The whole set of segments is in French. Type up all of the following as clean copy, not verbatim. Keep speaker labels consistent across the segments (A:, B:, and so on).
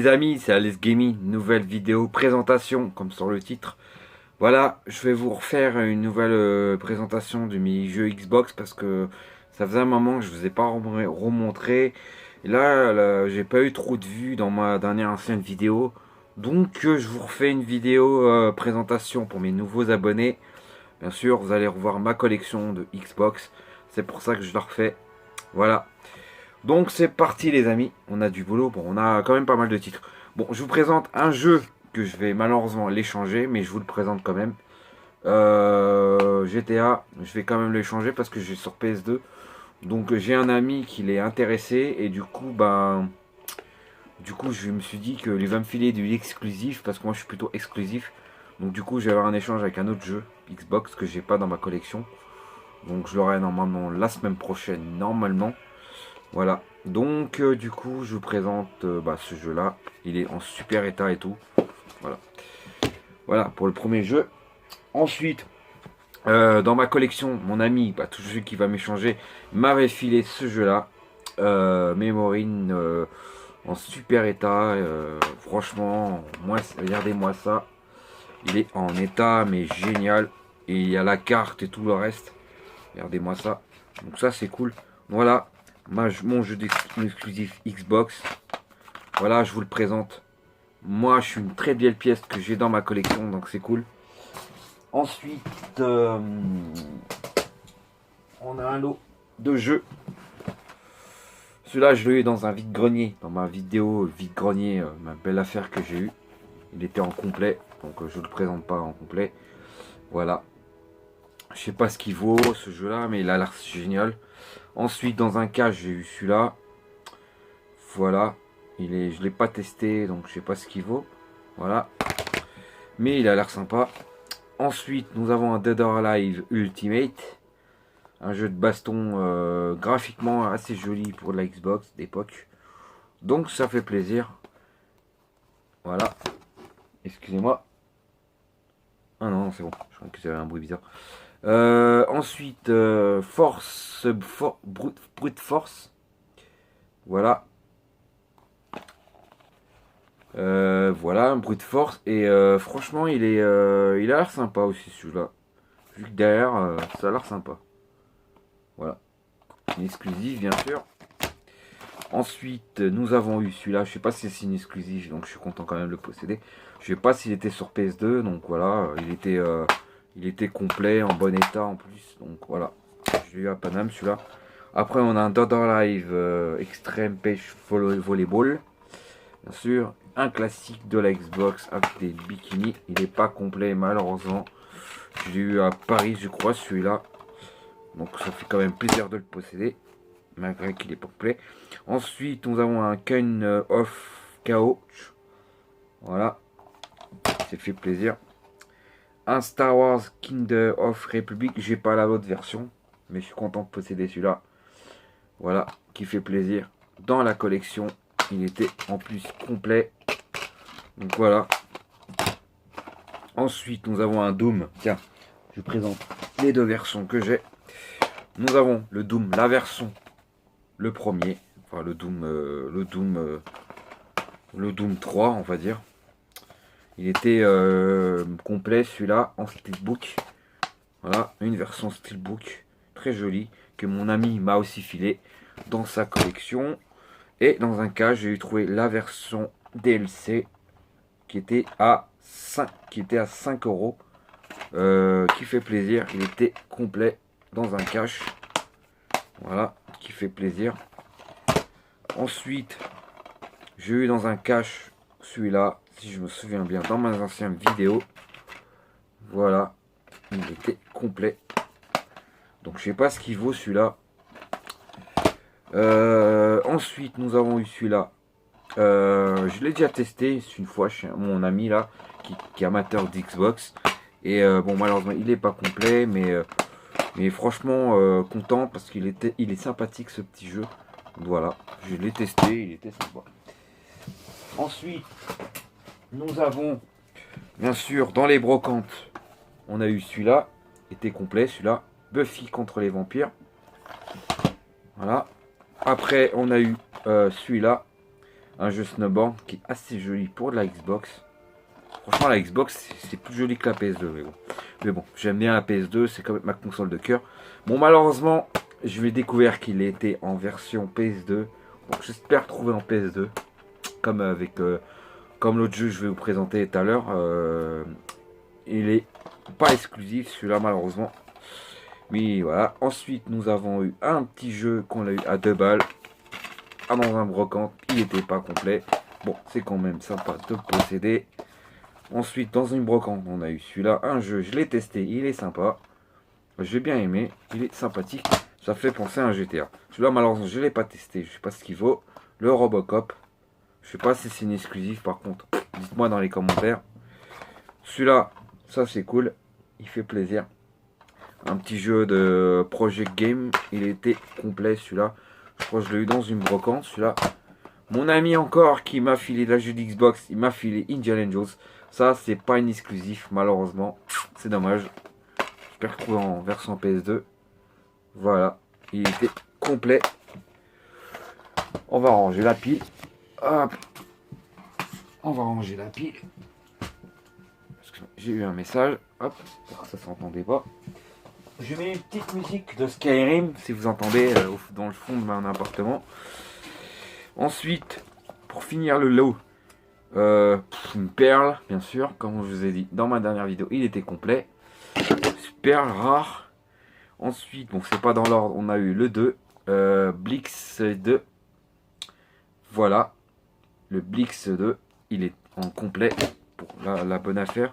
A: les amis, c'est Alex Gaming, nouvelle vidéo présentation comme sur le titre. Voilà, je vais vous refaire une nouvelle présentation de mes jeux Xbox parce que ça faisait un moment que je vous ai pas remontré. Et là, j'ai pas eu trop de vues dans ma dernière ancienne vidéo. Donc je vous refais une vidéo présentation pour mes nouveaux abonnés. Bien sûr, vous allez revoir ma collection de Xbox. C'est pour ça que je la refais. Voilà. Donc c'est parti les amis, on a du boulot, bon on a quand même pas mal de titres. Bon, je vous présente un jeu que je vais malheureusement l'échanger, mais je vous le présente quand même. GTA, je vais quand même l'échanger parce que j'ai sur PS2. Donc j'ai un ami qui l'est intéressé et du coup je me suis dit qu'il va me filer du exclusif parce que moi je suis plutôt exclusif. Donc du coup je vais avoir un échange avec un autre jeu Xbox que j'ai pas dans ma collection. Donc je l'aurai normalement la semaine prochaine normalement. Voilà, donc du coup je vous présente ce jeu là, il est en super état et tout, voilà, voilà pour le premier jeu. Ensuite, dans ma collection, mon ami, tout celui qui va m'échanger, m'avait filé ce jeu là, Memorine en super état, franchement, moi, regardez-moi ça, il est en état mais génial, et il y a la carte et tout le reste, regardez-moi ça, donc ça c'est cool, voilà. Mon jeu exclusif Xbox. Voilà, je vous le présente. Moi, je suis une très belle pièce que j'ai dans ma collection, donc c'est cool. Ensuite, on a un lot de jeux. Celui-là, je l'ai eu dans un vide-grenier. Dans ma vidéo vide-grenier, ma belle affaire que j'ai eue. Il était en complet, donc je ne le présente pas en complet. Voilà. Je sais pas ce qu'il vaut ce jeu-là, mais il a l'air génial. Ensuite, dans un cas, j'ai eu celui-là. Voilà. Je ne l'ai pas testé, donc je sais pas ce qu'il vaut. Voilà. Mais il a l'air sympa. Ensuite, nous avons un Dead or Alive Ultimate. Un jeu de baston graphiquement assez joli pour la Xbox d'époque. Donc ça fait plaisir. Voilà. Excusez-moi. Ah non, c'est bon. Je crois que c'était un bruit bizarre. Ensuite, Brute Force. Voilà. Voilà, un Brute Force. Et franchement, il a l'air sympa aussi celui-là. Vu que derrière, ça a l'air sympa. Voilà. Une exclusive, bien sûr. Ensuite, nous avons eu celui-là. Je sais pas si c'est une exclusive, donc je suis content quand même de le posséder. Je sais pas s'il était sur PS2, donc voilà. Il était complet, en bon état en plus. Donc voilà. Je l'ai eu à Paname celui-là. Après, on a un Dead or Alive Extreme Page Volleyball. Bien sûr, un classique de la Xbox avec des bikinis. Il n'est pas complet malheureusement. Je l'ai eu à Paris, je crois, celui-là. Donc ça fait quand même plaisir de le posséder, malgré qu'il est pas complet. Ensuite, nous avons un Kind of Chaos. Voilà, c'est fait plaisir. Un Star Wars Kind of Republic. J'ai pas la l'autre version, mais je suis content de posséder celui-là. Voilà, qui fait plaisir. Dans la collection, il était en plus complet. Donc voilà. Ensuite, nous avons un Doom. Tiens, je vous présente les deux versions que j'ai. Nous avons le Doom, la version, le premier, enfin le Doom 3, on va dire. Il était complet celui-là en steelbook. Voilà, une version steelbook très jolie que mon ami m'a aussi filé dans sa collection. Et dans un cas, j'ai trouvé la version DLC qui était à 5 €, qui fait plaisir. Il était complet dans un cache, voilà, qui fait plaisir. Ensuite, j'ai eu dans un cache celui-là, si je me souviens bien, dans mes anciennes vidéos. Voilà, il était complet. Donc je sais pas ce qu'il vaut celui-là. Ensuite, nous avons eu celui-là. Je l'ai déjà testé une fois chez mon ami là, qui est amateur d'Xbox. Et bon, malheureusement, il n'est pas complet, mais franchement, content parce il est sympathique ce petit jeu. Voilà, je l'ai testé, il était sympa. Ensuite, nous avons, bien sûr, dans les brocantes, on a eu celui-là, était complet, celui-là, Buffy contre les vampires. Voilà. Après, on a eu celui-là, Un jeu snowboard qui est assez joli pour de la Xbox. Franchement, la Xbox, c'est plus joli que la PS2. Mais bon, j'aime bien la PS2, c'est quand même ma console de cœur. Bon, malheureusement, je vais découvrir qu'il était en version PS2. Bon, j'espère trouver en PS2. Comme avec comme l'autre jeu que je vais vous présenter tout à l'heure. Il est pas exclusif, celui-là, malheureusement. Mais voilà. Ensuite, nous avons eu un petit jeu qu'on a eu à 2 balles. Ah, dans un brocante, il n'était pas complet. Bon, c'est quand même sympa de posséder. Ensuite, dans une brocante, on a eu celui-là, un jeu, je l'ai testé, il est sympa. J'ai bien aimé, il est sympathique. Ça fait penser à un GTA. Celui-là, malheureusement, je ne l'ai pas testé, je sais pas ce qu'il vaut. Le Robocop. Je sais pas si c'est une exclusive, par contre. Dites-moi dans les commentaires. Celui-là, ça c'est cool. Il fait plaisir. Un petit jeu de Project Game. Il était complet, celui-là. Je crois que je l'ai eu dans une brocante, celui-là. Mon ami encore qui m'a filé la jeu d'Xbox, il m'a filé Indiana Jones. Ça, c'est pas une exclusif, malheureusement. C'est dommage. J'espère trouver en version PS2. Voilà. Il était complet. On va ranger la pile. Hop. On va ranger la pile. J'ai eu un message. Hop. Ça s'entendait pas. Je mets une petite musique de Skyrim, si vous entendez, dans le fond de mon appartement. Ensuite, pour finir le lot, une perle, bien sûr, comme je vous ai dit dans ma dernière vidéo, il était complet. Perle rare. Ensuite, bon, c'est pas dans l'ordre, on a eu le 2, Blix 2. Voilà, le Blix 2, il est en complet pour la bonne affaire.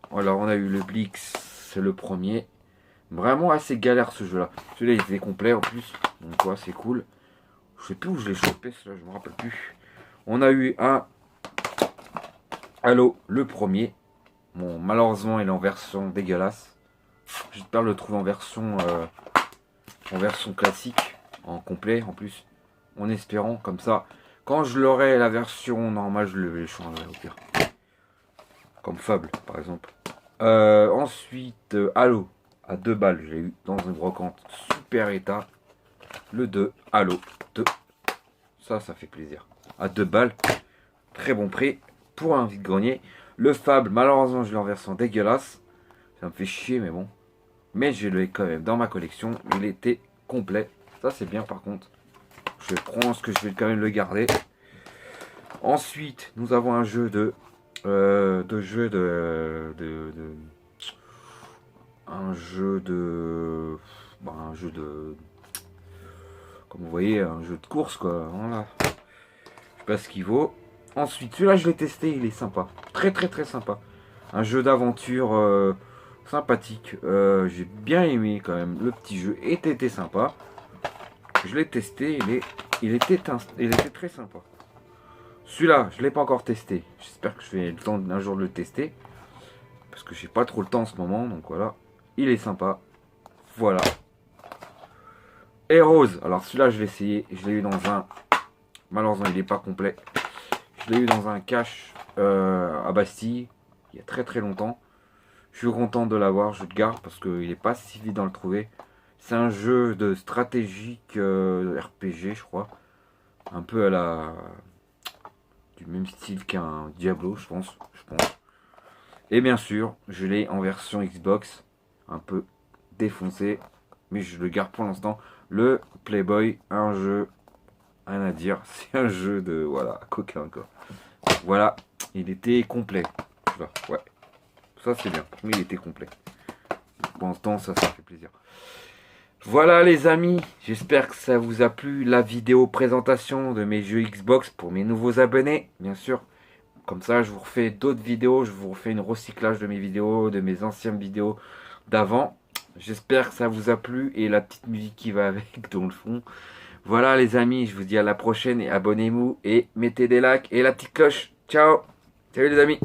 A: Voilà, on a eu le Blix, c'est le premier. Vraiment assez galère ce jeu-là. Celui-là, il était complet en plus, donc ouais, c'est cool. Je sais plus où je l'ai chopé, celui-là, je me rappelle plus. On a eu un Halo, le premier. Bon, malheureusement, il est en version dégueulasse. J'espère le trouver en version classique, en complet en plus. En espérant, comme ça, quand je l'aurai la version normale, je le changerai au pire. Comme Fable, par exemple. Ensuite, Halo, à 2 balles, je l'ai eu dans une brocante. Super état. Le 2, Halo 2. Ça fait plaisir. À 2 balles. Très bon prix pour un vide-grenier. Le Fable, malheureusement, je l'ai en version dégueulasse. Ça me fait chier, mais bon. Mais je l'ai quand même dans ma collection. Il était complet. Ça, c'est bien par contre. Je pense que je vais quand même le garder. Ensuite, nous avons un jeu un jeu de, comme vous voyez, un jeu de course quoi. Voilà. Je sais pas ce qu'il vaut. Ensuite, celui-là, je l'ai testé, il est sympa. Très très très sympa. Un jeu d'aventure sympathique. J'ai bien aimé quand même. Le petit jeu était sympa. Je l'ai testé, il était très sympa. Celui-là, je ne l'ai pas encore testé. J'espère que je vais le temps d'un jour de le tester. Parce que j'ai pas trop le temps en ce moment, donc voilà. Il est sympa. Voilà. Et Rose, alors celui-là, je l'ai essayé. Je l'ai eu dans un... Malheureusement, il n'est pas complet. Je l'ai eu dans un cache à Bastille. Il y a très très longtemps. Je suis content de l'avoir, je le garde parce qu'il n'est pas si vite de le trouver. C'est un jeu de stratégique RPG, je crois. Un peu à la... du même style qu'un Diablo, je pense. Et bien sûr, je l'ai en version Xbox. Un peu défoncé. Mais je le garde pour l'instant. Le Playboy, un jeu... Rien à dire. C'est un jeu de... Voilà, coquin quoi. Voilà, il était complet. Là, ouais. Ça c'est bien. Mais il était complet. Pour l'instant, ça fait plaisir. Voilà les amis, j'espère que ça vous a plu la vidéo présentation de mes jeux Xbox pour mes nouveaux abonnés, bien sûr. Comme ça, je vous refais d'autres vidéos, je vous refais une recyclage de mes vidéos, de mes anciennes vidéos d'avant. J'espère que ça vous a plu et la petite musique qui va avec dans le fond. Voilà les amis, je vous dis à la prochaine et abonnez-vous et mettez des likes et la petite cloche. Ciao, salut les amis.